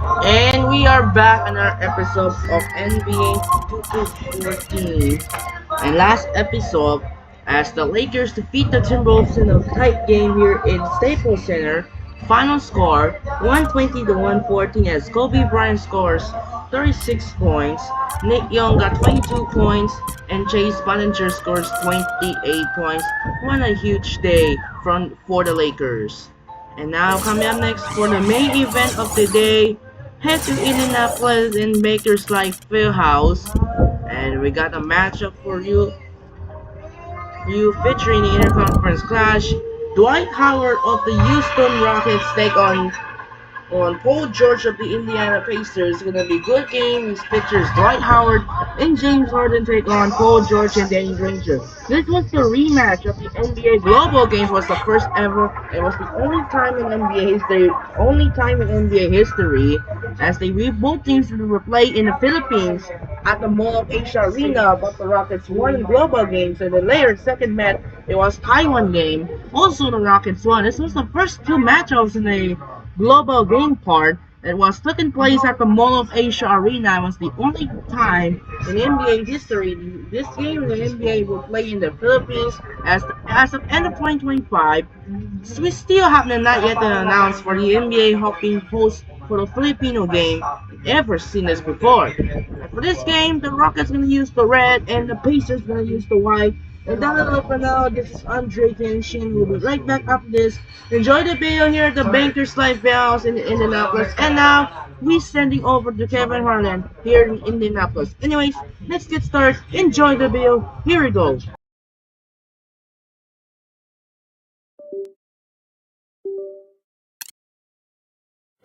And we are back on our episode of NBA 2K14. And last episode, as the Lakers defeat the Timberwolves in a tight game here in Staples Center, final score 120 to 114 as Kobe Bryant scores 36 points, Nick Young got 22 points, and Chase Ballinger scores 28 points. What a huge day for the Lakers. And now coming up next for the main event of the day, head to Indianapolis in Baker's Life Fieldhouse, and we got a matchup for you featuring the interconference clash. Dwight Howard of the Houston Rockets take on Paul George of the Indiana Pacers. It's gonna be a good game. It features Dwight Howard and James Harden take on Paul George and Danny Granger. This was the rematch of the NBA Global Games. Was the first ever. It was the only time in NBA history, as both teams will play in the Philippines at the Mall of Asia Arena. But the Rockets won in Global Games, and then later second match it was Taiwan game. Also the Rockets won. This was the first two matchups in a global game part that was taking place at the Mall of Asia Arena. It was the only time in NBA history this game in the NBA will play in the Philippines as of end of 2025. We still have not yet announced for the NBA hoping host for the Filipino game ever seen this before. And for this game, the Rockets gonna use the red and the Pacers gonna use the white. And that's all for now. This is Andre Tenshin. We'll be right back after this. Enjoy the video here at the Bankers Life House in Indianapolis. And now, we're sending over to Kevin Harlan here in Indianapolis. Anyways, let's get started. Enjoy the video. Here we go.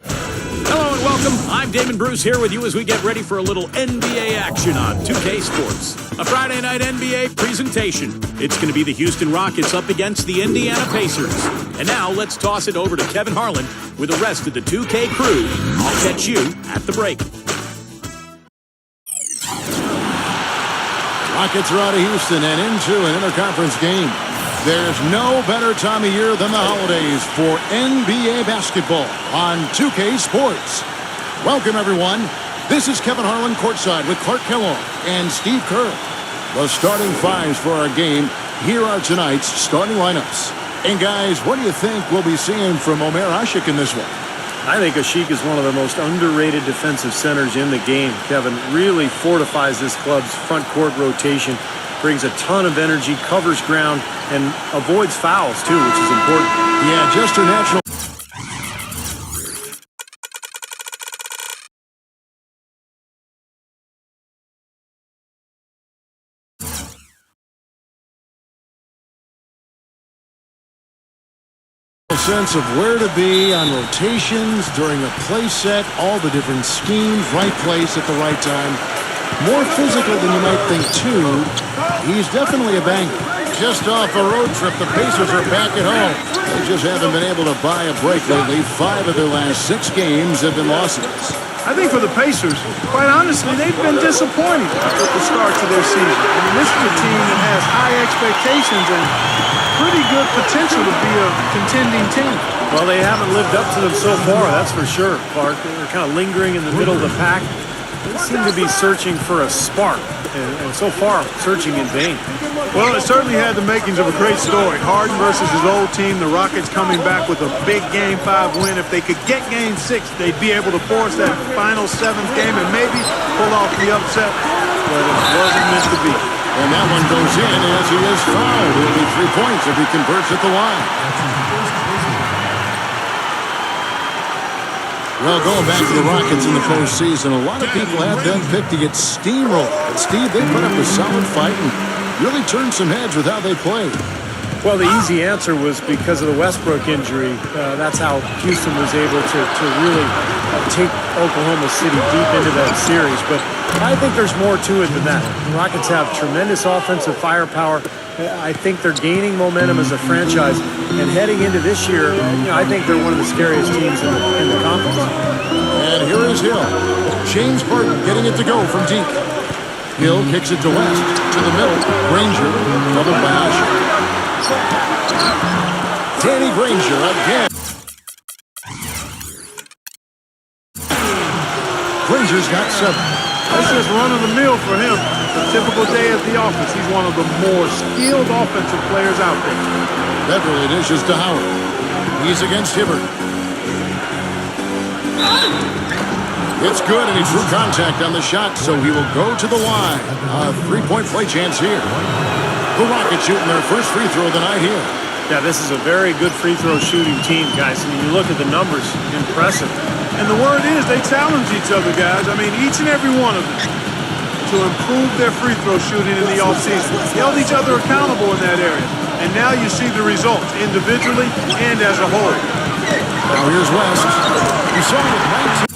Hello and welcome. I'm Damon Bruce here with you as we get ready for a little NBA action on 2K Sports. A Friday night NBA presentation. It's going to be the Houston Rockets up against the Indiana Pacers. And now let's toss it over to Kevin Harlan with the rest of the 2K crew. I'll catch you at the break. Rockets are out of Houston and into an interconference game. There's no better time of year than the holidays for NBA basketball on 2K Sports. Welcome, everyone. This is Kevin Harlan courtside with Clark Kellogg and Steve Kerr. The starting fives for our game. Here are tonight's starting lineups. And, guys, what do you think we'll be seeing from Omer Asik in this one? I think Asik is one of the most underrated defensive centers in the game. Kevin really fortifies this club's front court rotation, brings a ton of energy, covers ground, and avoids fouls, too, which is important. Yeah, just her natural sense of where to be on rotations during a play set, all the different schemes, right place at the right time. More physical than you might think, too. He's definitely a banger. Just off a road trip, the Pacers are back at home. They just haven't been able to buy a break lately. 5 of their last 6 games have been losses. I think for the Pacers, quite honestly, they've been disappointing with the start to their season. I mean, this is a team that has high expectations and pretty good potential to be a contending team. Well, they haven't lived up to them so far, that's for sure, Clark. They're kind of lingering in the middle of the pack. They seem to be searching for a spark, and so far, searching in vain. Well, it certainly had the makings of a great story. Harden versus his old team, the Rockets coming back with a big Game 5 win. If they could get Game 6, they'd be able to force that final 7th game and maybe pull off the upset, but it wasn't meant to be. And that one goes in as he is fouled. It'll be 3 points if he converts at the line. Well, going back to the Rockets in the postseason, a lot of people had them picked to get steamrolled. But, Steve, they put up a solid fight and really turned some heads with how they played. Well, the easy answer was because of the Westbrook injury. That's how Houston was able to really take Oklahoma City deep into that series. But I think there's more to it than that. The Rockets have tremendous offensive firepower. I think they're gaining momentum as a franchise. And heading into this year, I think they're one of the scariest teams in the conference. And here is Hill. James Harden getting it to go from deep. Hill kicks it to West, to the middle. Granger, covered by Asher. Danny Granger again. Pacers got 7. That's just run-of-the-mill for him. A typical day at the office. He's one of the more skilled offensive players out there. Beverly dishes to Howard. He's against Hibbert. It's good, and he drew contact on the shot, so he will go to the line. A three-point play chance here. The Rockets shooting their first free throw of the night here. Yeah, this is a very good free throw shooting team, guys. I mean, you look at the numbers, impressive. And the word is they challenge each other, guys. I mean, each and every one of them to improve their free throw shooting in the offseason. Held each other accountable in that area. And now you see the results individually and as a whole. Now here's West. You saw him at 19.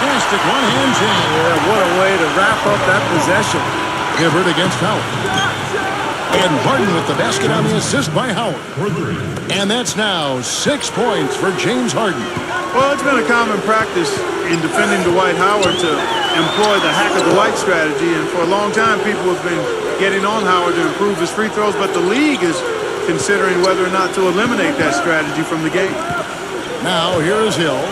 Fantastic one-hand jam. Yeah, what a way to wrap up that possession. Hibbert against Howard. And Harden with the basket on the assist by Howard. And that's now 6 points for James Harden. Well, it's been a common practice in defending Dwight Howard to employ the hack of the white strategy. And for a long time, people have been getting on Howard to improve his free throws. But the league is considering whether or not to eliminate that strategy from the game. Now, here is Hill.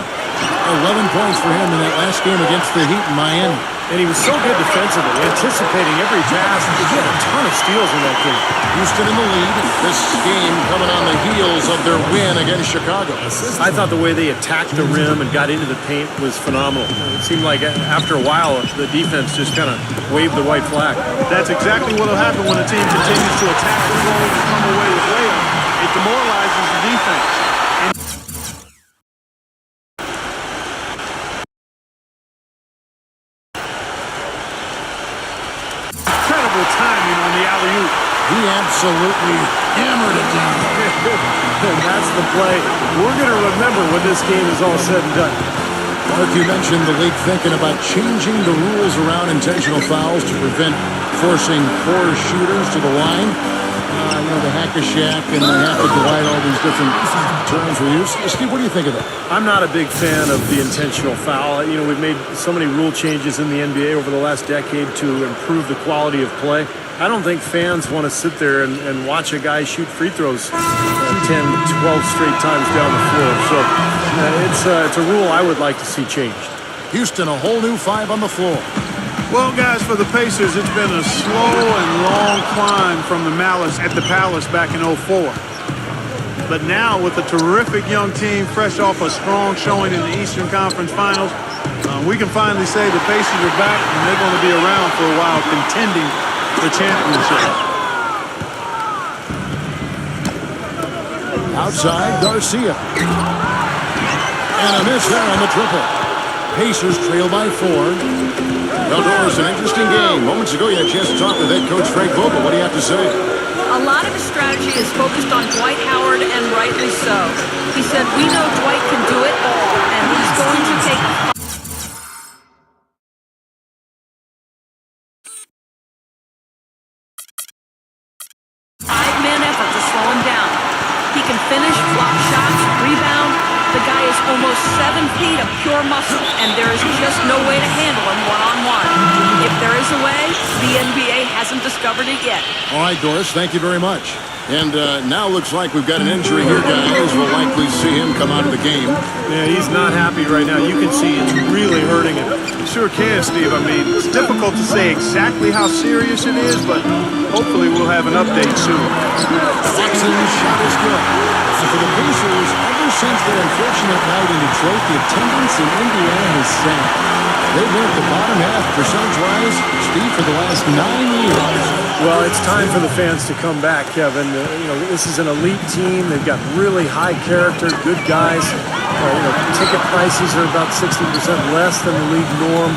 11 points for him in that last game against the Heat in Miami. And he was so good defensively, anticipating every pass. He had a ton of steals in that game. Houston in the lead. This game coming on the heels of their win against Chicago. I thought the way they attacked the rim and got into the paint was phenomenal. It seemed like after a while, the defense just kind of waved the white flag. That's exactly what will happen when a team continues to attack the goal and come away with layups. It demoralizes the defense. Timing on the alley-oop. He absolutely hammered it down. And that's the play we're going to remember when this game is all said and done. Mark, you mentioned the league thinking about changing the rules around intentional fouls to prevent forcing poor shooters to the line. The hack-a-shack and the hack-a-Dwight, all these different terms we use. Steve, what do you think of that? I'm not a big fan of the intentional foul. We've made so many rule changes in the NBA over the last decade to improve the quality of play. I don't think fans want to sit there and watch a guy shoot free throws 10, 12 straight times down the floor. So it's a rule I would like to see changed. Houston, a whole new 5 on the floor. Well, guys, for the Pacers, it's been a slow and long climb from the Malice at the Palace back in 2004. But now, with a terrific young team fresh off a strong showing in the Eastern Conference Finals, we can finally say the Pacers are back, and they're going to be around for a while contending for championship. Outside, Garcia. And a miss there on the triple. Pacers trail by 4. Well, Doris, an interesting game. Moments ago, you had a chance to talk with head coach Frank Vogel. What do you have to say? A lot of his strategy is focused on Dwight Howard, and rightly so. He said, we know Dwight can do it all, and he's going to take 5-man effort to slow him down. He can finish, block shots, rebound. The guy is almost 7 feet of pure muscle, and there is just no way to handle him one-on-one. If there is a way, the NBA hasn't discovered it yet. All right, Doris, thank you very much. And now looks like we've got an injury here, guys. We'll likely see him come out of the game. Yeah, he's not happy right now. You can see it's really hurting him. Sure can, Steve. I mean, it's difficult to say exactly how serious it is, but hopefully we'll have an update soon. Jackson's shot is good. So for the Pacers, ever since their unfortunate night in Detroit, the attendance in Indiana has sank. They've been at the bottom half percentage-wise, Steve, for the last 9 years. Well, it's time for the fans to come back, Kevin. This is an elite team. They've got really high character, good guys. Ticket prices are about 60% less than the league norm.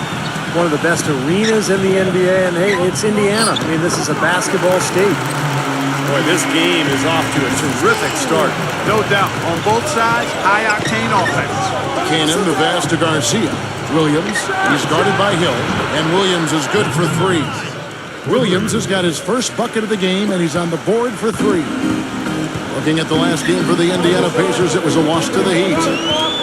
One of the best arenas in the NBA, and hey, it's Indiana. I mean, this is a basketball state. Boy, this game is off to a terrific start. No doubt. On both sides, high-octane offense. Cannon, the pass to Garcia. Williams, he's guarded by Hill, and Williams is good for 3. Williams has got his first bucket of the game, and he's on the board for 3. Looking at the last game for the Indiana Pacers, it was a loss to the Heat.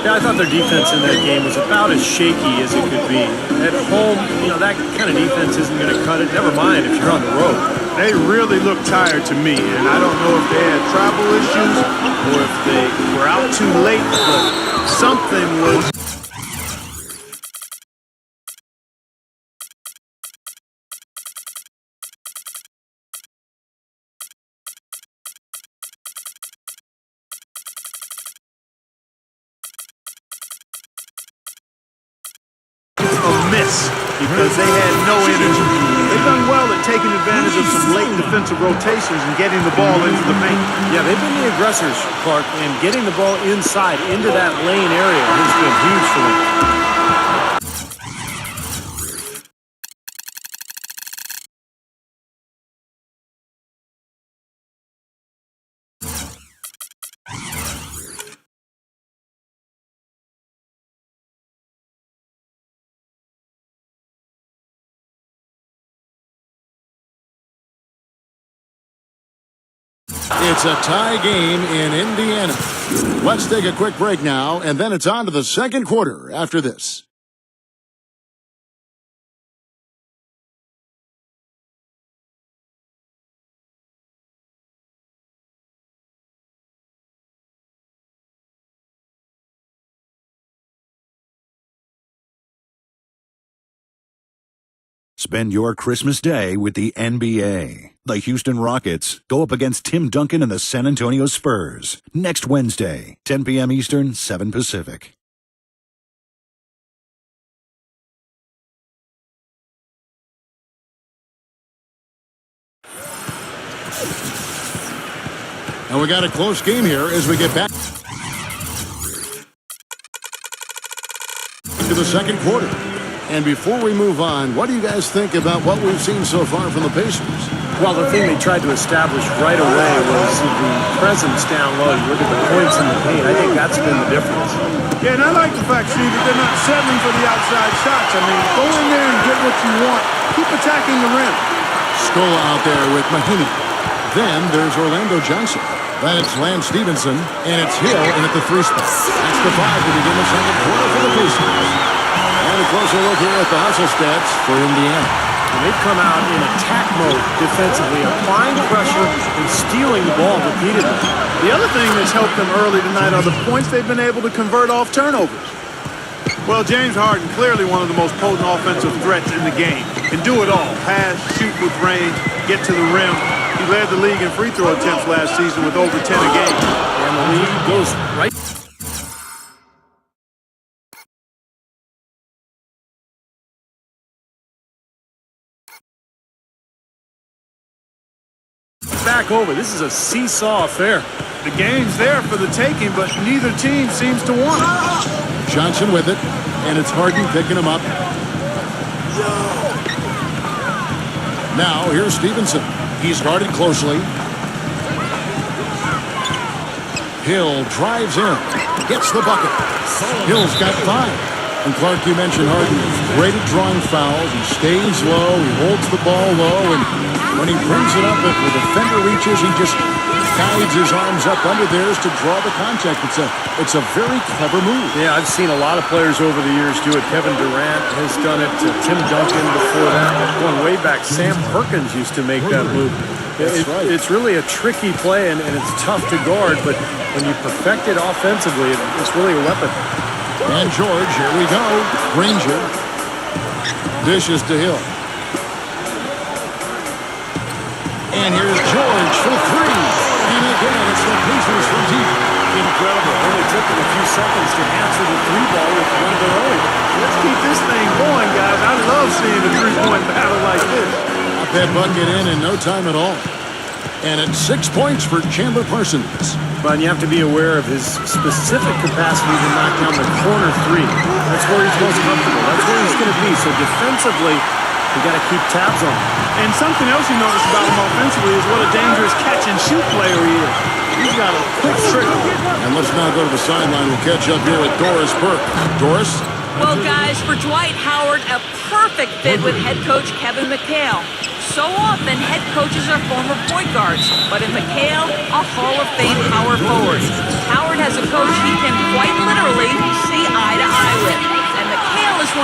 Yeah, I thought their defense in that game was about as shaky as it could be. At home, that kind of defense isn't going to cut it. Never mind if you're on the road. They really look tired to me, and I don't know if they had travel issues or if they were out too late, but something was... miss because they had no energy. They've done well at taking advantage of some late defensive rotations and getting the ball into the paint. Yeah, they've been the aggressors, Clark, and getting the ball inside into that lane area has been huge for them. It's a tie game in Indiana. Let's take a quick break now, and then it's on to the second quarter after this. Spend your Christmas day with the NBA. The Houston Rockets go up against Tim Duncan and the San Antonio Spurs next Wednesday, 10 p.m. Eastern, 7 Pacific. And we got a close game here as we get back to the second quarter. And before we move on, what do you guys think about what we've seen so far from the Pacers? Well, the thing they tried to establish right away was the presence down low. You look at the points in the paint. I think that's been the difference. Yeah, and I like the fact, Steve, that they're not settling for the outside shots. I mean, go in there and get what you want. Keep attacking the rim. Scola out there with Mahinmi. Then there's Orlando Johnson. Then it's Lance Stevenson, and it's Hill in at the 3 spot. That's the 5 to begin the second quarter for the Pacers. And a closer look here at the hustle stats for Indiana. And they've come out in attack mode defensively, applying pressure and stealing the ball repeatedly. The other thing that's helped them early tonight are the points they've been able to convert off turnovers. Well, James Harden, clearly one of the most potent offensive threats in the game. Can do it all. Pass, shoot with range, get to the rim. He led the league in free throw attempts last season with over 10 a game. And the lead goes right. Back over. This is a seesaw affair. The game's there for the taking, but neither team seems to want it. Johnson with it, and it's Harden picking him up. Now, here's Stevenson. He's guarded closely. Hill drives in, gets the bucket. Hill's got 5. And Clark, you mentioned Harden, great at drawing fouls. He stays low, he holds the ball low, and when he brings it up, if the defender reaches, he just guides his arms up under theirs to draw the contact. It's a very clever move. Yeah, I've seen a lot of players over the years do it. Kevin Durant has done it. Tim Duncan before that. Going way back, Sam Perkins used to make that move. Right. It's really a tricky play, and it's tough to guard, but when you perfect it offensively, it's really a weapon. And George, here we go. Granger dishes to Hill. And here's George for 3. And again, it's the Pacers from deep. Incredible. Only took them a few seconds to answer the 3-ball with one of their own. Let's keep this thing going, guys. I love seeing a 3-point battle like this. Got that bucket in no time at all. And it's 6 points for Chandler Parsons. But you have to be aware of his specific capacity to knock down the corner 3. That's where he's most comfortable. That's where he's going to be. So defensively, you got to keep tabs on him. And something else you notice about him offensively is what a dangerous catch-and-shoot player he is. He's got a quick trigger. And let's now go to the sideline. We'll catch up here with Doris Burke. Doris? Well, guys, for Dwight Howard, a perfect fit with head coach Kevin McHale. So often, head coaches are former point guards, but in McHale, a Hall of Fame power forward. Howard has a coach he can quite literally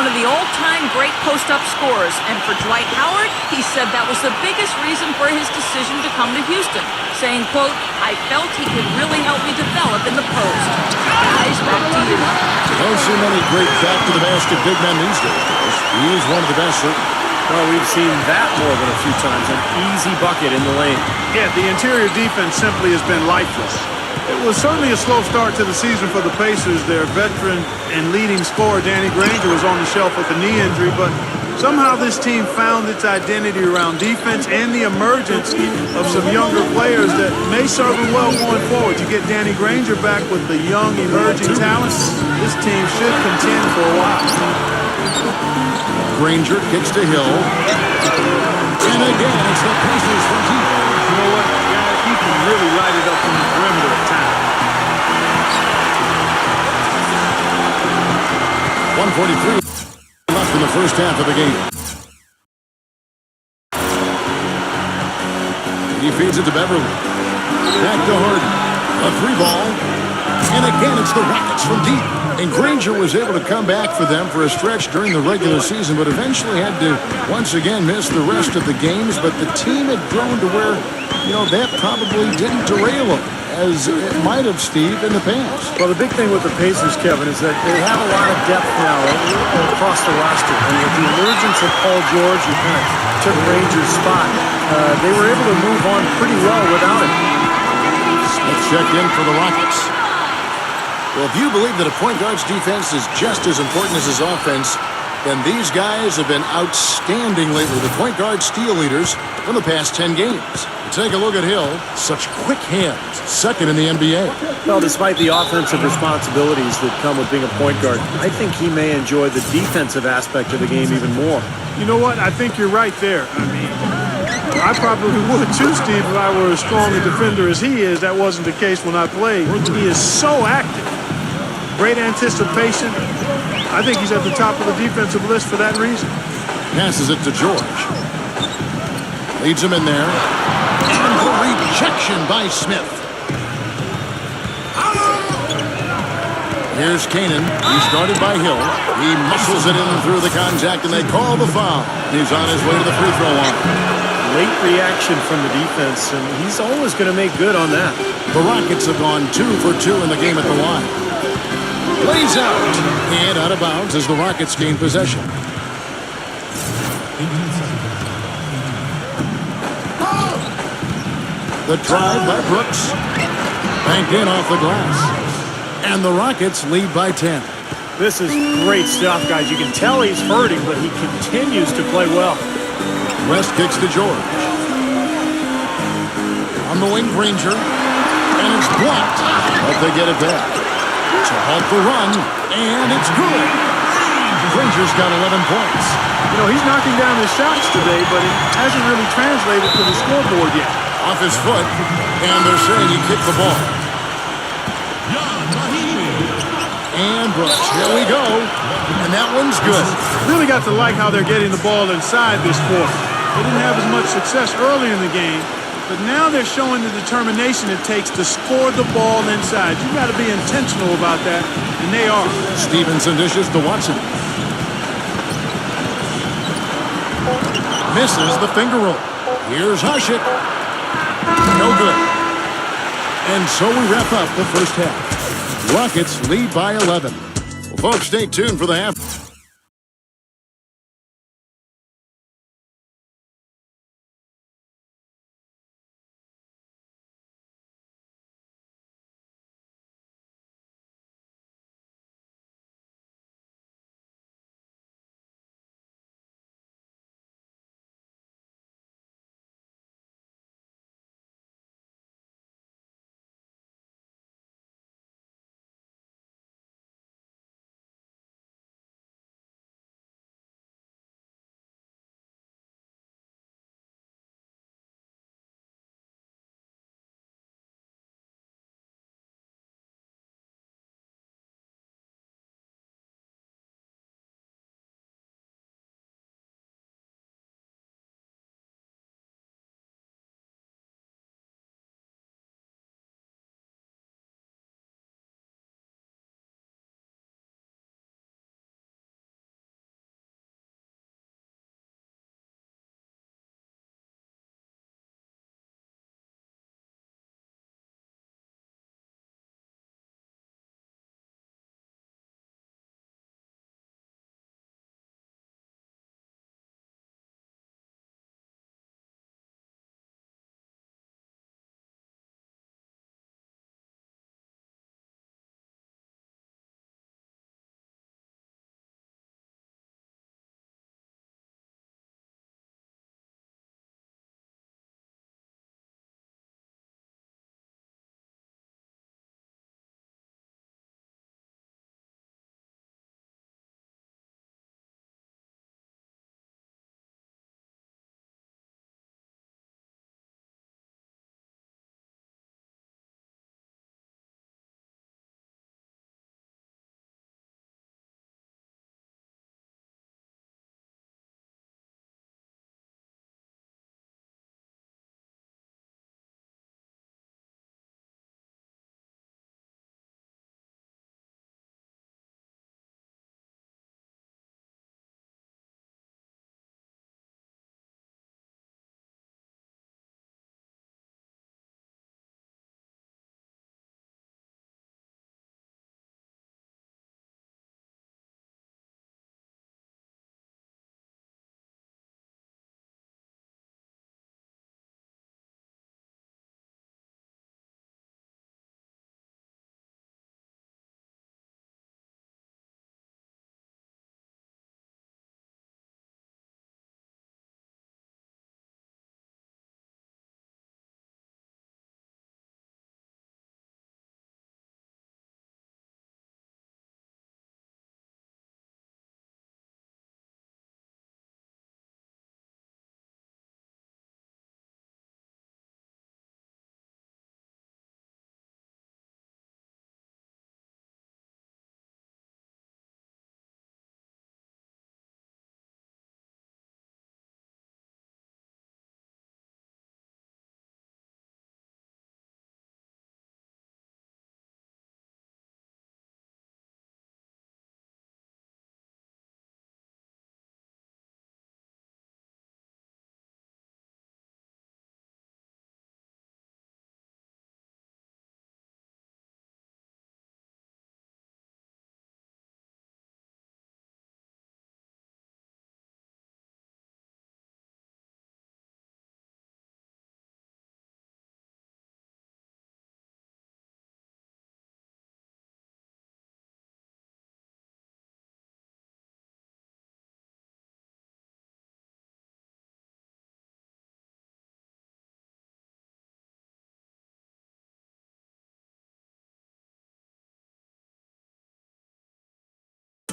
one of the all-time great post-up scorers, and for Dwight Howard, he said that was the biggest reason for his decision to come to Houston, saying, quote, "I felt he could really help me develop in the post." Guys, back to you. Don't see many great back-to-the-basket big men these days, guys. He's one of the best, certainly. Well, we've seen that more than a few times. An easy bucket in the lane. Yeah, the interior defense simply has been lifeless. It was certainly a slow start to the season for the Pacers. Their veteran and leading scorer, Danny Granger, was on the shelf with a knee injury, but somehow this team found its identity around defense and the emergence of some younger players that may serve them well going forward. You get Danny Granger back with the young, emerging talent, this team should contend for a while. Granger kicks to Hill. And again, it's the Pacers from deep. You know what, guys? He can really light it up from the perimeter at times. 1:43 left in the first half of the game. He feeds it to Beverly. Back to Harden. A three ball. And again, it's the Rockets from deep. And Granger was able to come back for them for a stretch during the regular season, but eventually had to once again miss the rest of the games. But the team had grown to where, that probably didn't derail them, as it might have, Steve, in the past. Well, the big thing with the Pacers, Kevin, is that they have a lot of depth now across the roster. And with the emergence of Paul George, who kind of took Granger's spot, they were able to move on pretty well without him. Smith checked in for the Rockets. Well, if you believe that a point guard's defense is just as important as his offense, then these guys have been outstanding lately. The point guard steal leaders from the past 10 games. Take a look at Hill. Such quick hands. Second in the NBA. Well, despite the offensive responsibilities that come with being a point guard, I think he may enjoy the defensive aspect of the game even more. You know what? I think you're right there. I mean, I probably would too, Steve, if I were as strong a defender as he is. That wasn't the case when I played. He is so active. Great anticipation. I think he's at the top of the defensive list for that reason. Passes it to George. Leads him in there. And the rejection by Smith. Here's Kanan. He's guarded by Hill. He muscles it in through the contact, and they call the foul. He's on his way to the free throw line. Late reaction from the defense, and he's always going to make good on that. The Rockets have gone 2 for 2 in the game at the line. Lays out. And out of bounds as the Rockets gain possession. The drive by Brooks. Banked in off the glass. And the Rockets lead by 10. This is great stuff, guys. You can tell he's hurting, but he continues to play well. West kicks to George. On the wing, Granger. And it's blocked. But they get it back. To halt the run. And it's good. Granger's got 11 points. He's knocking down his shots today, but it hasn't really translated to the scoreboard yet. Off his foot. And they're saying he kicked the ball. And Brooks. Here we go. And that one's good. Really got to like how they're getting the ball inside this quarter. They didn't have as much success early in the game, but now they're showing the determination it takes to score the ball inside. You've got to be intentional about that, and they are. Stevenson dishes to Watson. Misses the finger roll. Here's Hushit. No good. And so we wrap up the first half. Rockets lead by 11. Well, folks, stay tuned for the half.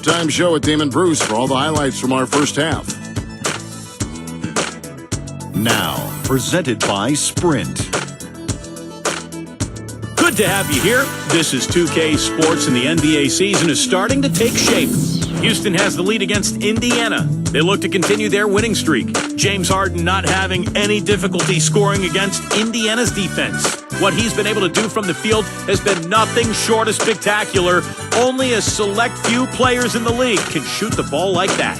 halftime show with Damon Bruce for all the highlights from our first half. Now, presented by Sprint. Good to have you here. This is 2K Sports, and the NBA season is starting to take shape. Houston has the lead against Indiana. They look to continue their winning streak. James Harden not having any difficulty scoring against Indiana's defense. What he's been able to do from the field has been nothing short of spectacular. Only a select few players in the league can shoot the ball like that.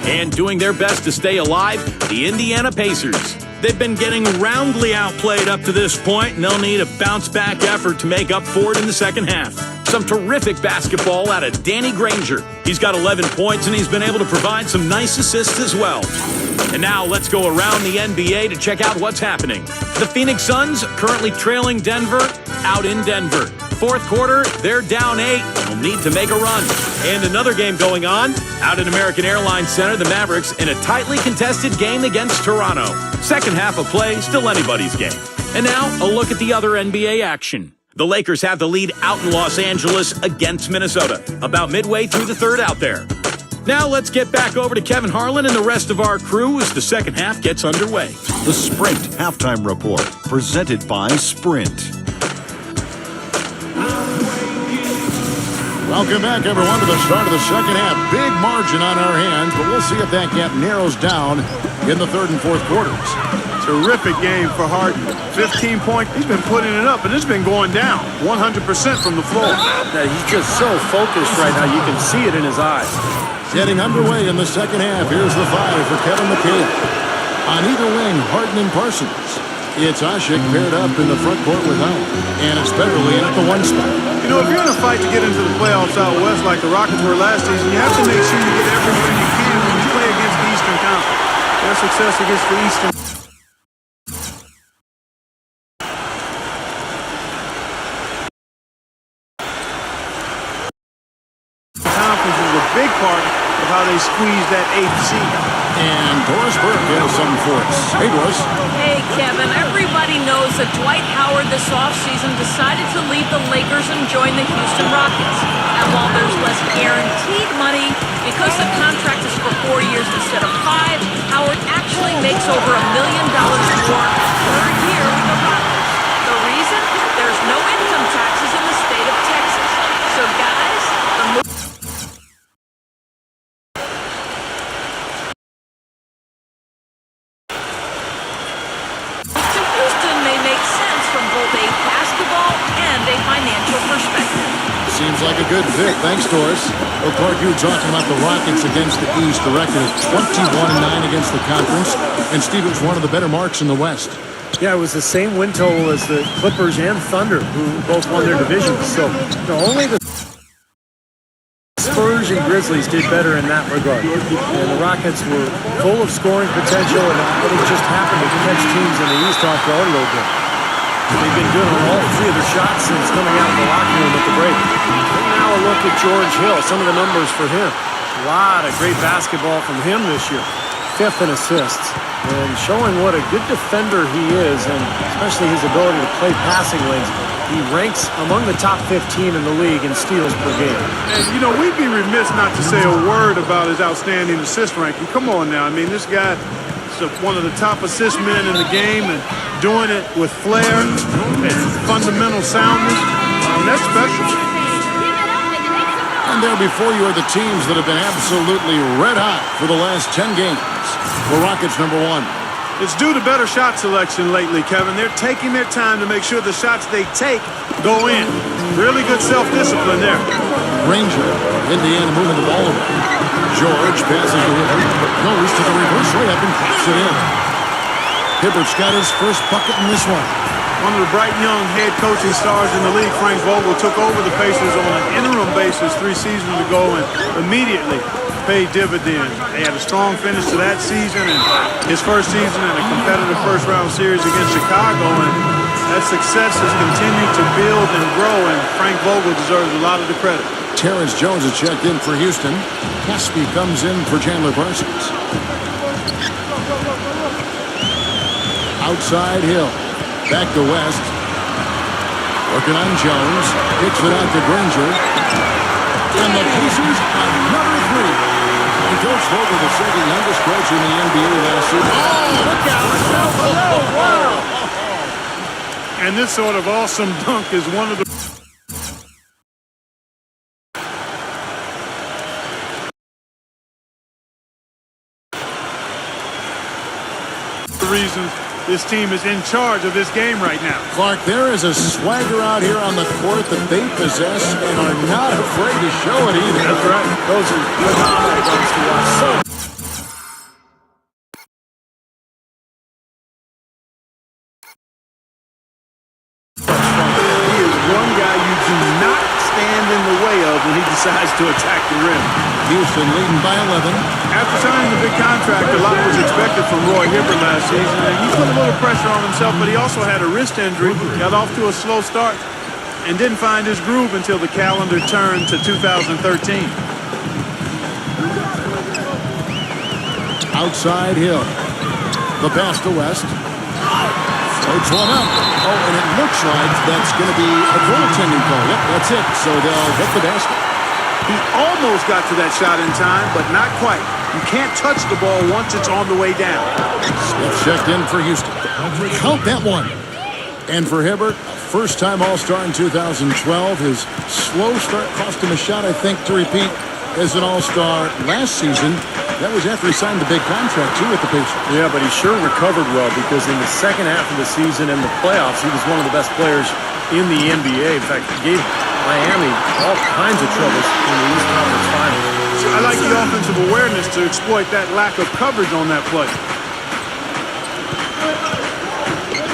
And doing their best to stay alive, the Indiana Pacers. They've been getting roundly outplayed up to this point, and they'll need a bounce-back effort to make up for it in the second half. Some terrific basketball out of Danny Granger. He's got 11 points, and he's been able to provide some nice assists as well. And now let's go around the NBA to check out what's happening. The Phoenix Suns currently trailing Denver out in Denver. Fourth quarter, they're down 8. They'll need to make a run. And another game going on out at American Airlines Center, the Mavericks in a tightly contested game against Toronto. Second half of play, still anybody's game. And now a look at the other NBA action. The Lakers have the lead out in Los Angeles against Minnesota, about midway through the third out there. Now let's get back over to Kevin Harlan and the rest of our crew as the second half gets underway. The Sprint Halftime Report, presented by Sprint. Welcome back, everyone, to the start of the second half. Big margin on our hands, but we'll see if that gap narrows down in the third and fourth quarters. Terrific game for Harden. 15 points. He's been putting it up, and it's been going down 100% from the floor. Yeah, he's just so focused right now. You can see it in his eyes. Getting underway in the second half. Here's the five for Kevin McHale. On either wing, Harden and Parsons. It's Asik paired up in the front court with Allen. And it's Beverly in at the one spot. You know, if you're in a fight to get into the playoffs out west like the Rockets were last season, you have to make sure you get every win you can when you play against the Eastern Conference. Their success against the Eastern Conference is a big part of how they squeeze that 8th seed. And Doris Burke has something for us. Hey, Doris. Hey, Kevin, everybody knows that Dwight Howard this offseason decided to leave the Lakers and join the Houston Rockets. And while there's less guaranteed money, because the contract is for 4 years instead of 5, Howard actually makes over $1 million more per year with the Rockets. The reason? There's no income taxes in the state of Texas. So, guys, the move... Seems like a good fit. Thanks, Doris. Well, Clark, you were talking about the Rockets against the East. The record is 21-9 against the conference. And Steve, it was one of the better marks in the West. Yeah, it was the same win total as the Clippers and Thunder, who both won their divisions. So only the Spurs and Grizzlies did better in that regard. And the Rockets were full of scoring potential, and I think just happened to catch teams in the East off guard a little bit. They've been good on all three of the shots since coming out of the locker room at the break. And now a look at George Hill, some of the numbers for him. A lot of great basketball from him this year. 5th in assists, and showing what a good defender he is, and especially his ability to play passing lanes. He ranks among the top 15 in the league in steals per game. And, you know, we'd be remiss not to say a word about his outstanding assist ranking. Come on now. I mean, this guy is one of the top assist men in the game, and doing it with flair and fundamental soundness. That's special. And there before you are the teams that have been absolutely red hot for the last 10 games. The Rockets, number 1. It's due to better shot selection lately, Kevin. They're taking their time to make sure the shots they take go in. Really good self-discipline there. Granger, Indiana moving the ball away. George passes to him, goes to the reverse layup and pops it in. Hibbert's got his first bucket in this one. One of the bright young head coaching stars in the league, Frank Vogel, took over the Pacers on an interim basis 3 seasons ago and immediately paid dividends. They had a strong finish to that season and his first season in a competitive first-round series against Chicago, and that success has continued to build and grow, and Frank Vogel deserves a lot of the credit. Terrence Jones has checked in for Houston. Caspi comes in for Chandler Parsons. Outside Hill. Back to West. Working on Jones. Kicks it out to Granger. And the Pacers, another three. And Coach Vogel, the second youngest coach in the NBA last season. Oh, look out. And this sort of awesome dunk is one of the reasons this team is in charge of this game right now. Clark, there is a swagger out here on the court that they possess and are not afraid to show it either. That's right. Those are phenomenal dunks to watch. He is one guy you do not stand in the way of when he decides to attack the rim. Houston leading by 11. After signing the big contract, a lot was expected from Roy Hibbert last season, and he put a little pressure on himself, but he also had a wrist injury, got off to a slow start, and didn't find his groove until the calendar turned to 2013. Outside Hill. The pass to West. Floats one up. Oh, and it looks like that's going to be a goaltending call. Yep, that's it. So they'll hit the basket. He almost got to that shot in time, but not quite. You can't touch the ball once it's on the way down. Smith checked in for Houston. Count that one. And for Hibbert, first-time All-Star in 2012. His slow start cost him a shot, I think, to repeat as an All-Star last season. That was after he signed the big contract, too, with the Pacers. Yeah, but he sure recovered well because in the second half of the season and the playoffs, he was one of the best players in the NBA. In fact, he gave Miami all kinds of troubles in the East Conference Finals. I like the offensive awareness to exploit that lack of coverage on that play.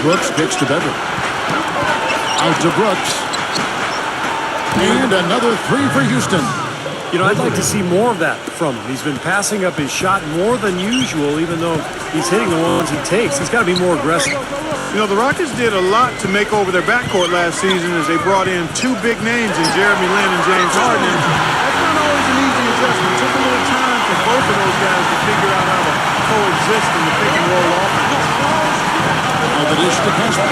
Brooks kicks to Beverly. Out to Brooks. And another three for Houston. You know, I'd like to see more of that from him. He's been passing up his shot more than usual, even though he's hitting the ones he takes. He's got to be more aggressive. You know, the Rockets did a lot to make over their backcourt last season as they brought in two big names in Jeremy Lin and James Harden. And that's not always an easy adjustment. It took a little time for both of those guys to figure out how to coexist in the pick and roll offense. Now the dish to Casper.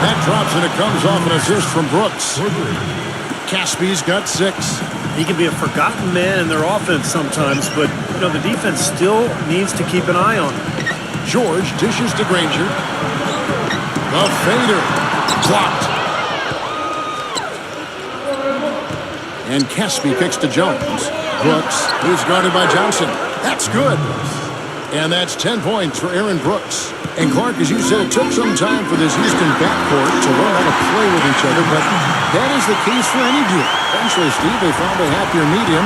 That drops and it comes off an assist from Brooks. Caspy's got 6. He can be a forgotten man in their offense sometimes, but, you know, the defense still needs to keep an eye on him. George dishes to Granger. The fader. Blocked. And Caspy kicks to Jones. Brooks, who's guarded by Johnson. That's good. And that's 10 points for Aaron Brooks. And Clark, as you said, it took some time for this Houston backcourt to learn how to play with each other, but that is the case for any duo. Eventually, Steve, they found a happier medium,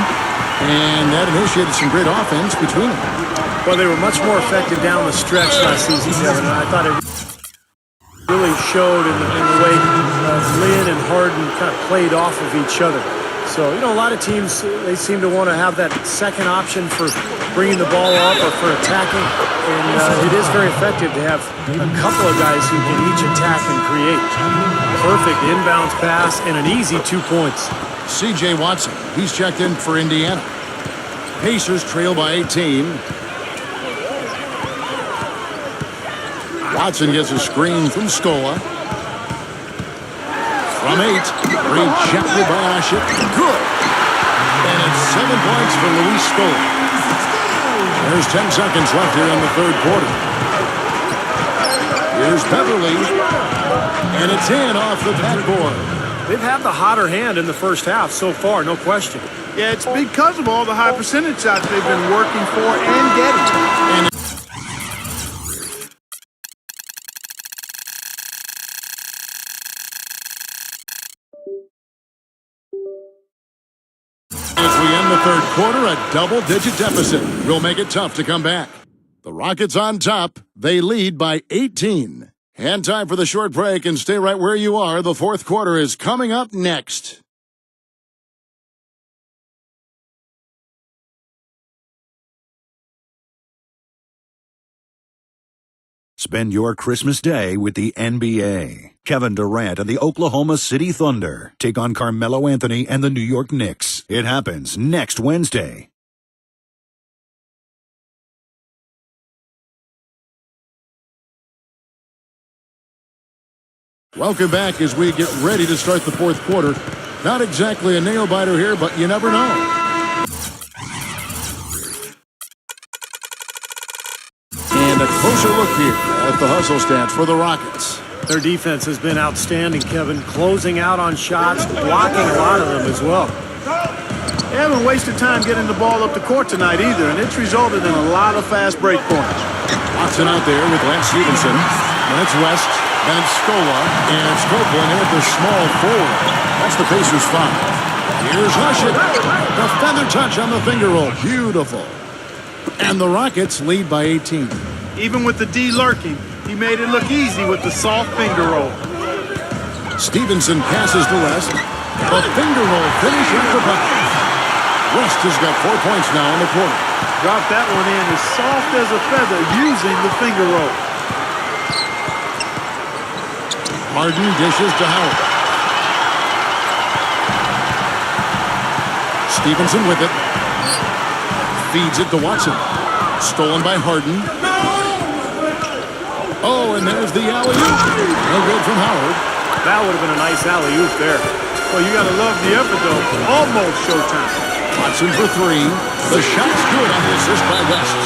and that initiated some great offense between them. Well, they were much more effective down the stretch last season, Kevin, and I thought it really showed in the way Lin and Harden kind of played off of each other. So, you know, a lot of teams, they seem to want to have that second option for bringing the ball up or for attacking. And it is very effective to have a couple of guys who can each attack and create. Perfect inbounds pass and an easy 2 points. C.J. Watson, he's checked in for Indiana. Pacers trail by 18. Watson gets a screen from Scola. From 8, rejected by Ashik. Good. And it's 7 points for Luis Scola. There's 10 seconds left here in the third quarter. Here's Beverly. And it's in off the backboard. They've had the hotter hand in the first half so far, no question. Yeah, it's because of all the high percentage shots they've been working for and getting. And as we end the third quarter, a double-digit deficit will make it tough to come back. The Rockets on top. They lead by 18. And time for the short break, and stay right where you are. The fourth quarter is coming up next. Spend your Christmas day with the NBA. Kevin Durant and the Oklahoma City Thunder take on Carmelo Anthony and the New York Knicks. It happens next Wednesday. Welcome back as we get ready to start the fourth quarter. Not exactly a nail-biter here, but you never know. And a closer look here at the hustle stats for the Rockets. Their defense has been outstanding, Kevin. Closing out on shots, blocking a lot of them as well. They haven't wasted time getting the ball up the court tonight either, and it's resulted in a lot of fast break points. Watson out there with Lance Stevenson. Then it's West. Then it's Scola. And Copeland in at the small forward. That's the Pacers' foul. Here's Hushet. The feather touch on the finger roll. Beautiful. And the Rockets lead by 18. Even with the D lurking, he made it look easy with the soft finger roll. Stevenson passes to West. The finger roll finish after bucket. West has got 4 points now in the quarter. Dropped that one in as soft as a feather using the finger roll. Harden dishes to Howard. Stevenson with it. Feeds it to Watson. Stolen by Harden. Oh, and there's the alley-oop. No good from Howard. That would have been a nice alley-oop there. Well, you got to love the effort, though. Almost showtime. Watson for three. The shot's good on the assist by West.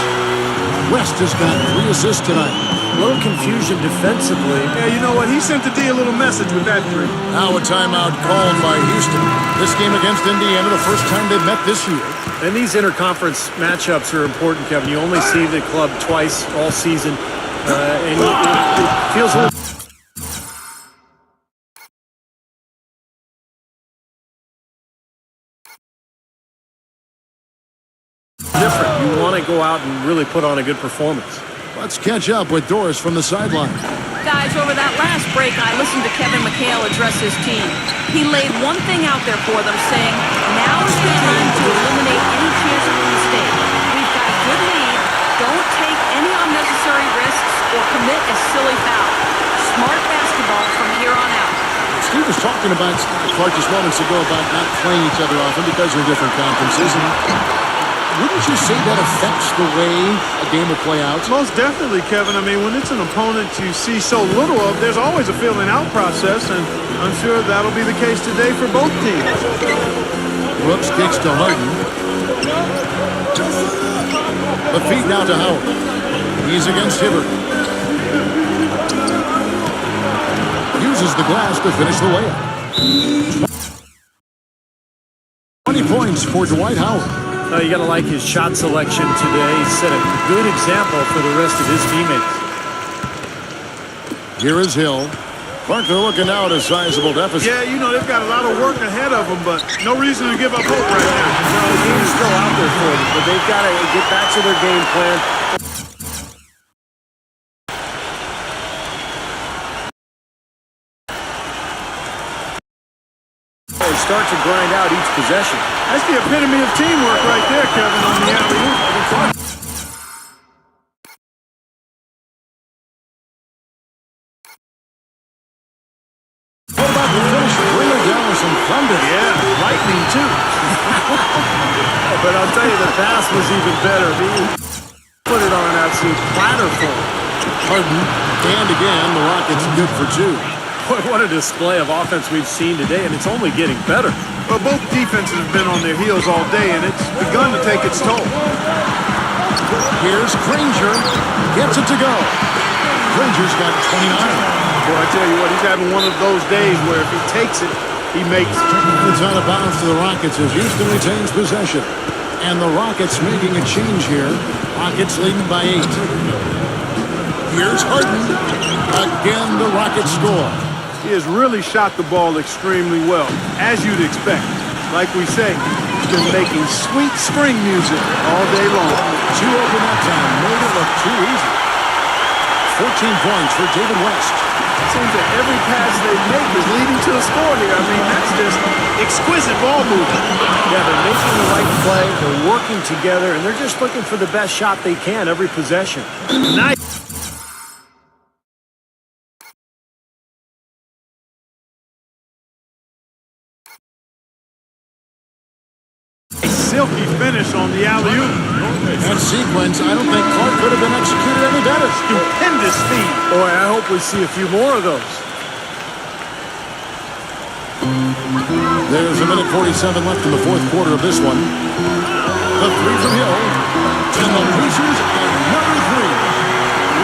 West has got 3 assists tonight. A little confusion defensively. Yeah, you know what? He sent the D a little message with that three. Now a timeout called by Houston. This game against Indiana, the first time they've met this year. And these interconference matchups are important, Kevin. You only see the club twice all season. And it feels a little different. You want to go out and really put on a good performance. Let's catch up with Doris from the sideline. Guys, over that last break, I listened to Kevin McHale address his team. He laid one thing out there for them, saying, now is the time to eliminate any chance of a mistake. We've got a good lead. Don't take any unnecessary risks or commit a silly foul. Smart basketball from here on out. Steve was talking about, Clark, just moments ago, about not playing each other often because they're in different conferences. And wouldn't you say that affects the way a game will play out? Most definitely, Kevin. I mean, when it's an opponent you see so little of, there's always a feeling out process, and I'm sure that'll be the case today for both teams. Brooks kicks to Harden. The feed now to Howard. He's against Hibbert. Uses the glass to finish the layup. 20 points for Dwight Howard. You got to like his shot selection today. He set a good example for the rest of his teammates. Here is Hill. Clark, they're looking now at a sizable deficit. Yeah, you know, they've got a lot of work ahead of them, but no reason to give up hope right now. No, the game is still out there for them, but they've got to get back to their game plan. They start to grind out each possession. That's the epitome of teamwork right there, Kevin, on the alley-oop. What about the finish? Bring her down with some thunder. Yeah, lightning, too. But I'll tell you, the pass was even better. He put it on an absolute platter for him. Harden, and again, the Rockets good for 2. Boy, what a display of offense we've seen today, and it's only getting better. Well, both defenses have been on their heels all day, and it's begun to take its toll. Here's Granger. Gets it to go. Granger's got 29. Boy, I tell you what, he's having one of those days where if he takes it, he makes it. It's out of bounds to the Rockets as Houston retains possession. And the Rockets making a change here. Rockets leading by 8. Here's Harden. Again, the Rockets score. He has really shot the ball extremely well, as you'd expect. Like we say, he's been making sweet string music all day long. 2 open that time. Made it look too easy. 14 points for David West. It seems that every pass they make is leading to a score here. I mean, that's just exquisite ball movement. Yeah, they're making the right play, they're working together, and they're just looking for the best shot they can every possession. Nice. Silky finish on the alley-oop. That sequence, I don't think Clark could have been executed any better. Stupendous feed. Boy, I hope we see a few more of those. There's a minute 47 left in the fourth quarter of this one. The three from Hill. And the Pacers at number 3.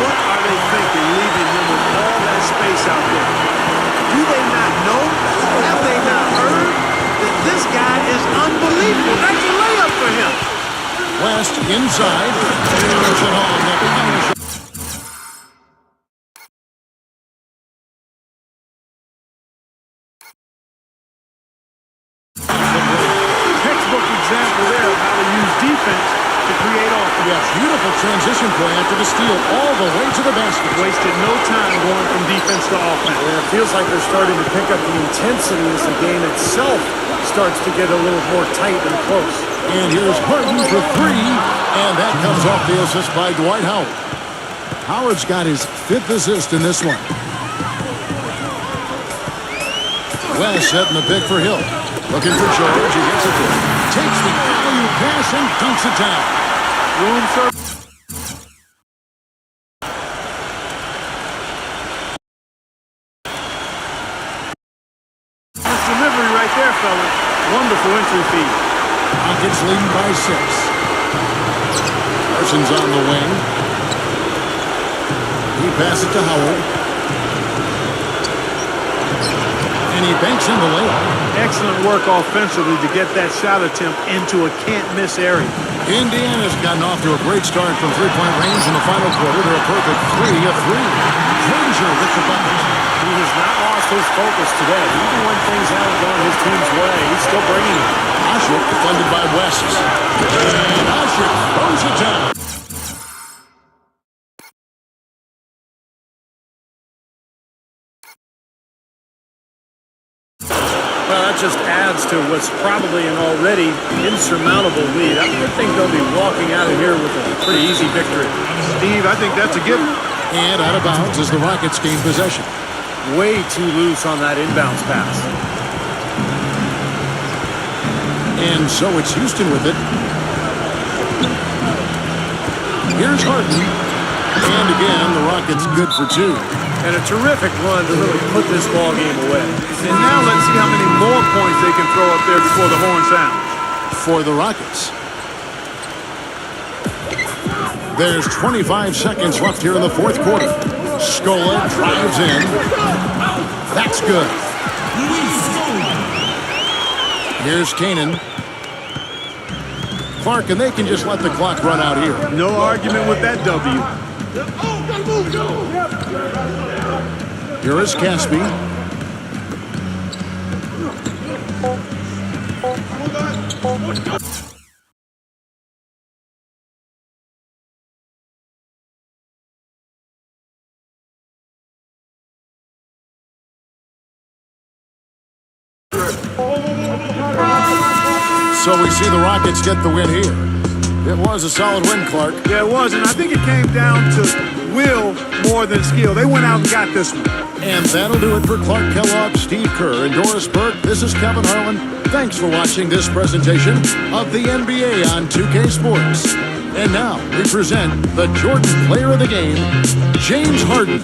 What are they thinking, leaving him with all that space out there? Do they not know? Have they not heard that this guy is unbelievable? That's a layup for him. West inside. There's it on the power shot. Textbook example there of how to use defense to create offense. Yes, beautiful transition play after the steal all the way to the basket. Wasted no time going from defense to offense. Yeah, it feels like they're starting to pick up the intensity as the game itself starts to get a little more tight and close. And here's Harden for 3, and that comes off the assist by Dwight Howard. Howard's got his 5th assist in this one. West setting the pick for Hill. Looking for George. He gets it to him. Takes the alley-oop pass and dunks it down. Room service. Nice delivery right there, fellas. Wonderful entry feed. Rockets leading by 6. Parsons on the wing. He passes it to Howard. And he banks in the layup. Excellent work offensively to get that shot attempt into a can't-miss area. Indiana's gotten off to a great start from three-point range in the final quarter. They're a perfect 3 of 3. Frazier with the bucket. He has not lost his focus today. Even when things haven't gone his team's way, he's still bringing it. Asher defended by West. And Asher throws it down. Well, that just adds to what's probably an already insurmountable lead. I would think they'll be walking out of here with a pretty easy victory. Steve, I think that's a given. And out of bounds as the Rockets gain possession. Way too loose on that inbounds pass. And so it's Houston with it. Here's Harden. And again, the Rockets good for 2. And a terrific run to really put this ball game away. And now let's see how many more points they can throw up there before the horn sounds. For the Rockets. There's 25 seconds left here in the fourth quarter. Scola drives in. That's good. Here's Kanan. Clark, and they can just let the clock run out here. No argument with that W. Here is Caspi. So we see the Rockets get the win here. It was a solid win, Clark. Yeah, it was, and I think it came down to will more than skill. They went out and got this one. And that'll do it for Clark Kellogg, Steve Kerr, and Doris Burke. This is Kevin Harlan. Thanks for watching this presentation of the NBA on 2K Sports. And now we present the Jordan Player of the Game, James Harden.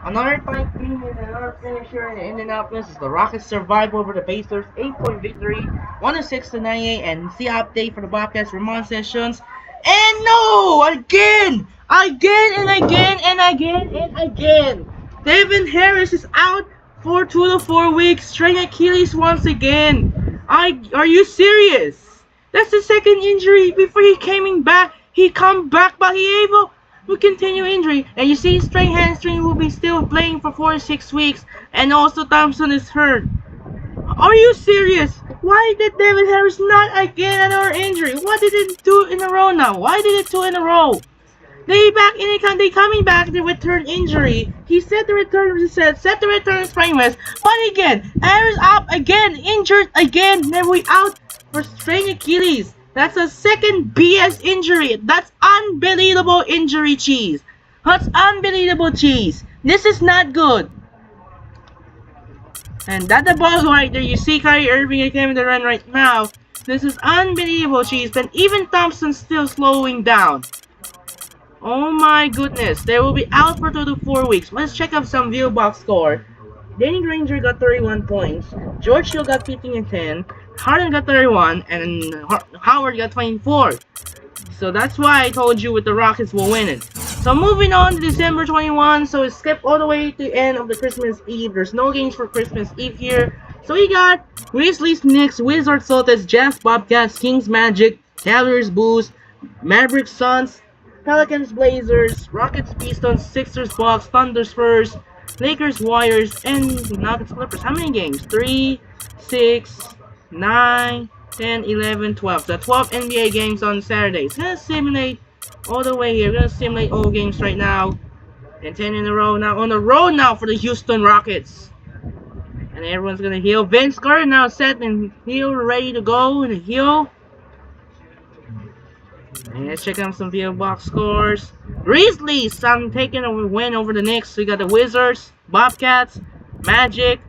Another tight game and another finisher in Indianapolis is the Rockets survive over the Pacers, 8-point victory, 106-98, and the update for the Bobcats Ramon Sessions. And no! Again! Devin Harris is out for 2 to 4 weeks, strained Achilles once again. Are you serious? That's the second injury before he came back. He come back, but he able to continue injury. And you see, strained hamstring will be still playing for 4 to 6 weeks. And also Thompson is hurt. Are you serious? Why did Devin Harris not again another injury? What did it do in a row now? Why did it 2 in a row? They coming back the return injury. He set the return sprain wrist. But again, Harris up again, injured again. Then we out for strained Achilles. That's a second BS injury. That's unbelievable injury, Cheese. That's unbelievable, Cheese. This is not good. And that's the ball right there. You see Kyrie Irving and Kevin Durant right now. This is unbelievable, Cheese. But even Thompson still slowing down. Oh my goodness. They will be out for 2 to 4 weeks. Let's check out some view box score. Danny Granger got 31 points. George Hill got 15 and 10. Harden got 31. And Howard got 24. So that's why I told you with the Rockets will win it. So moving on to December 21. So it skipped all the way to the end of the Christmas Eve. There's no games for Christmas Eve here. So we got Grizzlies, Knicks, Wizards, Celtics, Jazz, Bobcats, Kings, Magic, Cavaliers, Bulls, Mavericks, Suns, Pelicans, Blazers, Rockets, Pistons, Sixers, Bucks, Thunder, Spurs, Lakers, Warriors, and Nuggets, Clippers. How many games? 3, 6, 9, 10, 11, 12. So 12 NBA games on Saturday. It's gonna simulate all the way here. We're gonna simulate all games right now. And 10 in a row now. On the road now for the Houston Rockets. And everyone's gonna heal. Vince Carter now set and heal, ready to go and heal. And let's check out some video box scores. Grizzlies, taking a win over the Knicks. We got the Wizards, Bobcats, Magic,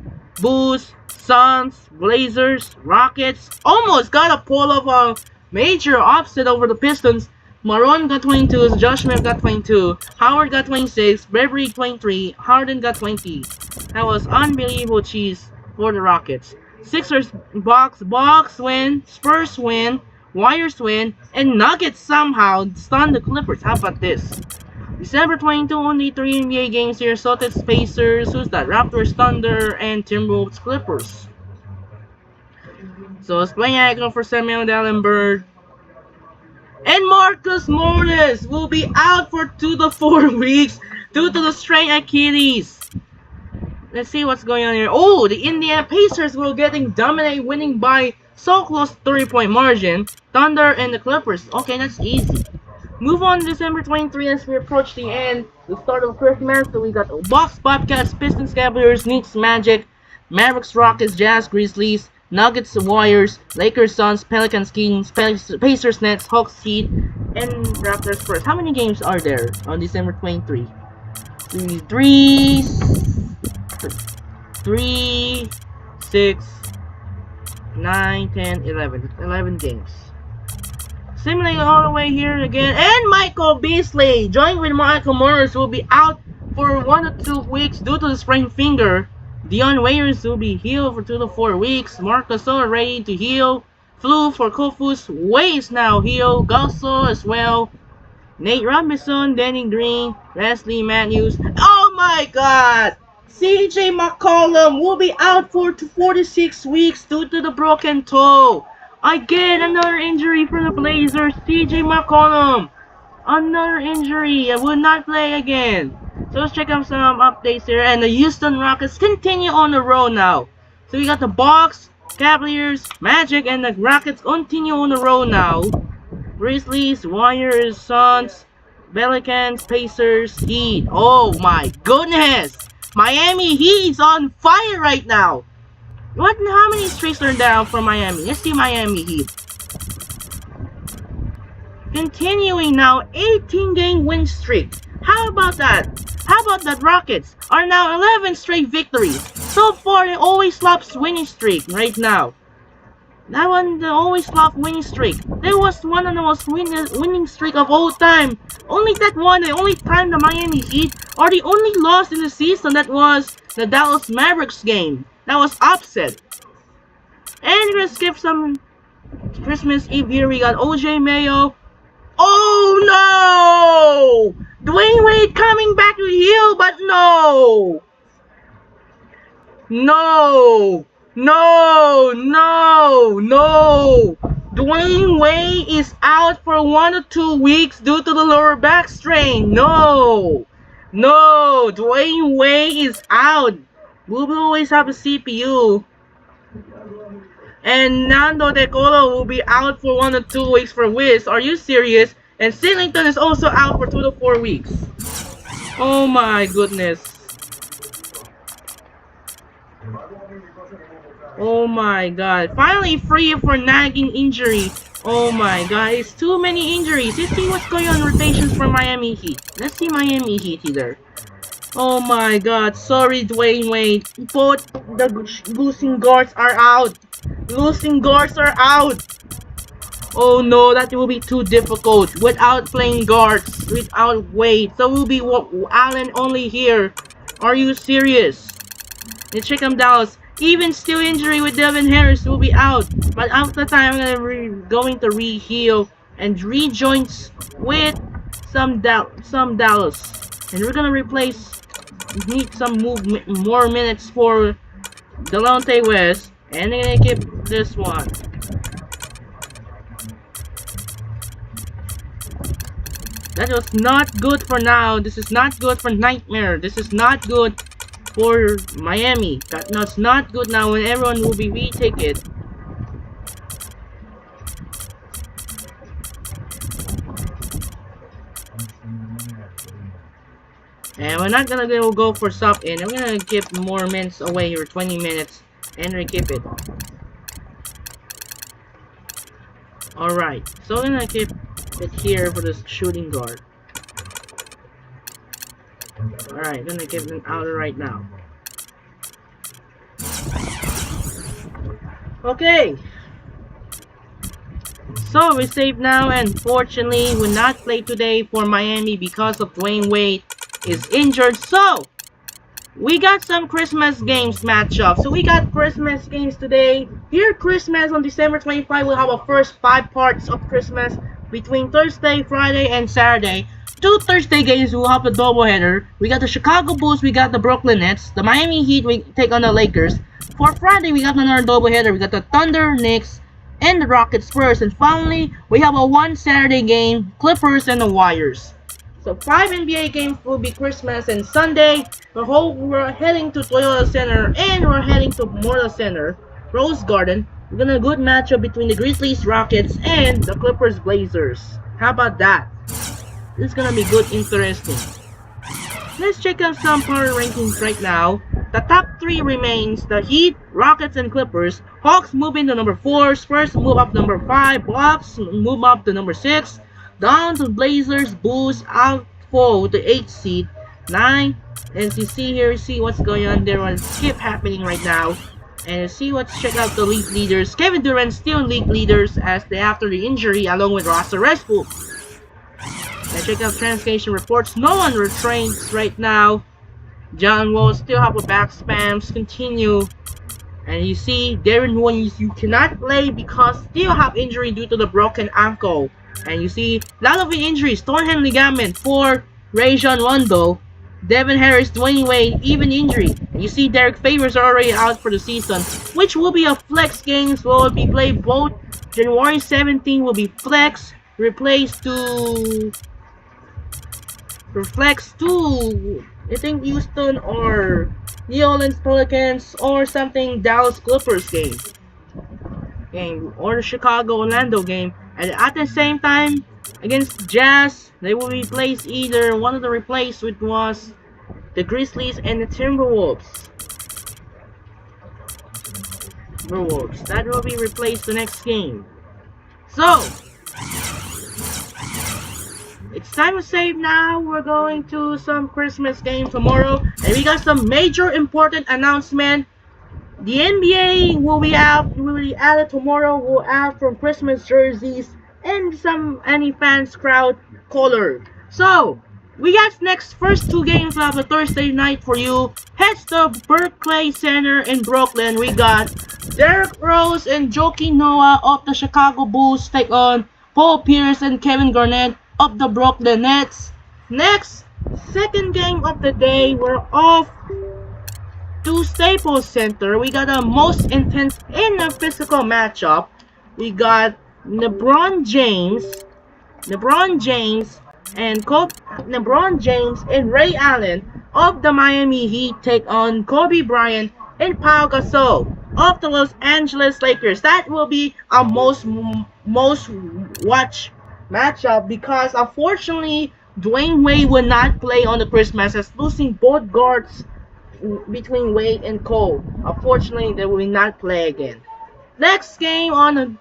Bulls, Suns, Blazers, Rockets. Almost got a pull of a major upset over the Pistons. Maron got 22, Josh Smith got 22, Howard got 26, Beverly 23, Harden got 20. That was unbelievable, Cheese, for the Rockets. Sixers, Bucks win, Spurs win, Warriors win, and Nuggets somehow stun the Clippers. How about this? December 22, only 3 NBA games here. Celtics, Pacers, who's that? Raptors, Thunder, and Timberwolves, Clippers. So it's playing action for Samuel Dallenberg. And Marcus Morris will be out for 2 to 4 weeks due to the strained Achilles. Let's see what's going on here. Oh, the Indiana Pacers will getting dominated, winning by so close 30-point margin. Thunder and the Clippers. Okay, that's easy. Move on to December 23 as we approach the end, the start of Christmas. So we got the Bucks, Bobcats, Pistons, Cavaliers, Knicks, Magic, Mavericks, Rockets, Jazz, Grizzlies, Nuggets, Warriors, Lakers, Suns, Pelicans, Kings, Pacers, Nets, Hawks, Heat, and Raptors, Spurs. How many games are there on December 23? 3, 6, 9, 10, 11. 11 games. Simulating all the way here again. And Michael Beasley, joined with Michael Morris, will be out for 1 to 2 weeks due to the sprained finger. Dion Waiters will be healed for 2 to 4 weeks. Marc Gasol ready to heal. Flu for Kofus. Way is now healed. Gasol as well. Nate Robinson, Danny Green, Leslie Matthews. Oh my God! CJ McCollum will be out for 4 to 6 weeks due to the broken toe. Again, another injury for the Blazers. CJ McCollum. Another injury. I will not play again. So let's check out some updates here. And the Houston Rockets continue on the road now. So we got the Bucks, Cavaliers, Magic, and the Rockets continue on the road now. Grizzlies, Warriors, Suns, Pelicans, Pacers, Heat. Oh my goodness! Miami Heat's on fire right now. How many streaks are down for Miami? Let's see Miami Heat. Continuing now, 18-game win streak. How about that? How about that Rockets are now 11 straight victories. So far, they always stops winning streak right now. That one, the always stop winning streak. There was one of the most winning streak of all time. Only that one, the only time the Miami Heat Or the only loss in the season, that was the Dallas Mavericks game. That was upset. And we're gonna skip some Christmas Eve here. We got OJ Mayo. Oh no! Dwayne Wade coming back to heal, but no! No! No! No! No! Dwayne Wade is out for 1 or 2 weeks due to the lower back strain. No! No! Dwayne Wade is out. We will always have a CPU. And Nando De Colo will be out for 1 or 2 weeks for Wiz. Are you serious? And Sillington is also out for 2 to 4 weeks. Oh my goodness. Oh my god. Finally free for nagging injury. Oh my god. It's too many injuries. Let's see what's going on rotations for Miami Heat. Let's see Miami Heat either. Oh my god. Sorry, Dwayne Wade. Both the losing guards are out. Losing guards are out. Oh no, that will be too difficult without playing guards, without Wade. So will be Allen only here. Are you serious? Let's check him Dallas. Even still injury with Devin Harris will be out. But after time, I'm going to re-heal and rejoins with some Dallas. And we're gonna need some more minutes for Delonte West. And they're gonna keep this one. That was not good for now. This is not good for Nightmare. This is not good for Miami. That's not good now when everyone will be retake it. And we're not gonna go for sub in. I'm gonna give more minutes away here, 20 minutes, and we keep it. Alright, so I'm gonna keep it here for the shooting guard. Alright, gonna give them out right now. Okay. So we're safe now, and fortunately will not play today for Miami because of Dwayne Wade is injured. So we got some Christmas games matchup. So we got Christmas games today. Here Christmas on December 25, we'll have our first 5 parts of Christmas between Thursday, Friday, and Saturday. 2 Thursday games will have a doubleheader. We got the Chicago Bulls, we got the Brooklyn Nets, the Miami Heat, we take on the Lakers. For Friday, we got another doubleheader. We got the Thunder, Knicks, and the Rockets Spurs. And finally, we have a 1 Saturday game, Clippers and the Warriors. So 5 NBA games will be Christmas, and Sunday, we're heading to Toyota Center and we're heading to Memorial Center, Rose Garden. We're gonna have a good matchup between the Grizzlies, Rockets, and the Clippers, Blazers. How about that? This is gonna be good, interesting. Let's check out some power rankings right now. The top 3 remains the Heat, Rockets, and Clippers. Hawks move into number 4, Spurs move up to number 5, Bucks move up to number 6, down to Blazers, Bulls out for the 8th seed, 9. And you see here, see what's going on there, what's keep happening right now. And see what's check out the league leaders. Kevin Durant still league leaders as they after the injury along with Russell Westbrook. And check out translation reports. No one retrains right now. John Wall still have a back spams continue. And you see Darren Williams, you cannot play because still have injury due to the broken ankle. And you see a lot of injuries. Torn hand ligament for Rajon Rondo. Devin Harris, Dwayne Wade, even injury. And you see Derek Favors are already out for the season, which will be a flex games. Will be played both January 17 will be flex, replaced to I think Houston or New Orleans Pelicans or something Dallas Clippers game or the Chicago Orlando game. And at the same time against Jazz, they will replace either one of the replaced, which was the Grizzlies and the Timberwolves. That will be replaced the next game. So it's time to save now. We're going to some Christmas game tomorrow, and we got some major important announcement. The NBA will be added tomorrow. Will add from Christmas jerseys and some any fans crowd color. So We got next first two games of the Thursday night for you. Heads to Barclays Center in Brooklyn. We got Derrick Rose and Joakim Noah of the Chicago Bulls take on Paul Pierce and Kevin Garnett of the Brooklyn Nets. Next, second game of the day, we're off to Staples Center. We got a most intense in a physical matchup. We got LeBron James and Ray Allen of the Miami Heat take on Kobe Bryant and Pau Gasol of the Los Angeles Lakers. That will be a most watched matchup because unfortunately Dwayne Wade will not play on the Christmas as losing both guards between Wade and Cole. Unfortunately, they will not play again. Next game on a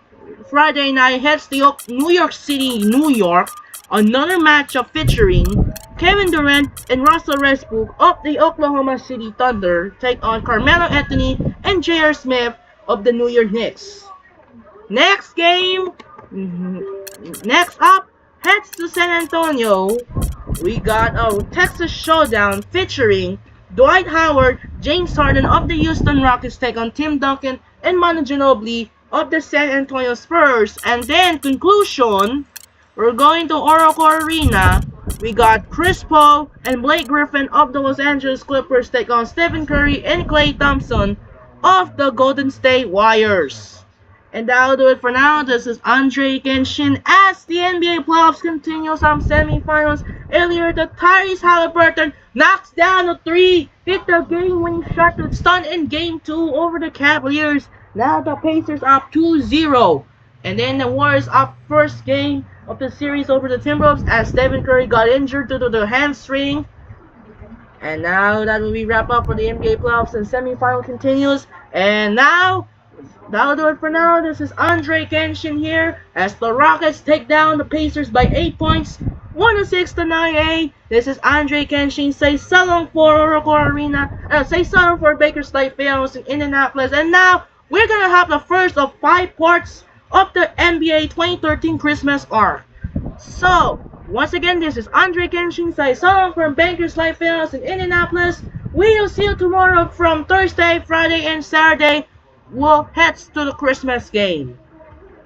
Friday night heads to New York City, New York. Another matchup featuring Kevin Durant and Russell Westbrook of the Oklahoma City Thunder take on Carmelo Anthony and J.R. Smith of the New York Knicks. Next game, next up, heads to San Antonio. We got a Texas Showdown featuring Dwight Howard, James Harden of the Houston Rockets take on Tim Duncan and Manu Ginobili of the San Antonio Spurs. And then conclusion, we're going to Oracle Arena. We got Chris Paul and Blake Griffin of the Los Angeles Clippers take on Stephen Curry and Klay Thompson of the Golden State Warriors. And that'll do it for now. This is Andre Genshin as the NBA playoffs continue some semifinals. Earlier, the Tyrese Halliburton knocks down a three, hit the game-winning shot to stun in Game 2 over the Cavaliers. Now the Pacers up 2-0. And then the Warriors up first game of the series over the Timberwolves as Stephen Curry got injured due to the hamstring. And now that will be wrap up for the NBA playoffs and semifinal continues. And now, that'll do it for now. This is Andre Genshin here as the Rockets take down the Pacers by 8 points, 106-98. This is Andre Genshin. Say so long for Oracle Arena. Say so long for Baker's Light Fields in Indianapolis. And now we're gonna have the first of 5 parts of the NBA 2013 Christmas arc. So once again, this is Andre Genshin. Say so long from Baker's Light Fields in Indianapolis. We'll see you tomorrow from Thursday, Friday, and Saturday. We'll head to the Christmas game.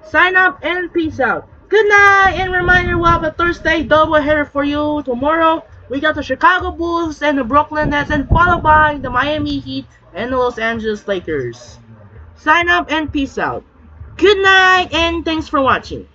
Sign up and peace out. Good night, and reminder, we'll have a Thursday doubleheader for you tomorrow. We got the Chicago Bulls and the Brooklyn Nets, and followed by the Miami Heat and the Los Angeles Lakers. Sign up and peace out. Good night, and thanks for watching.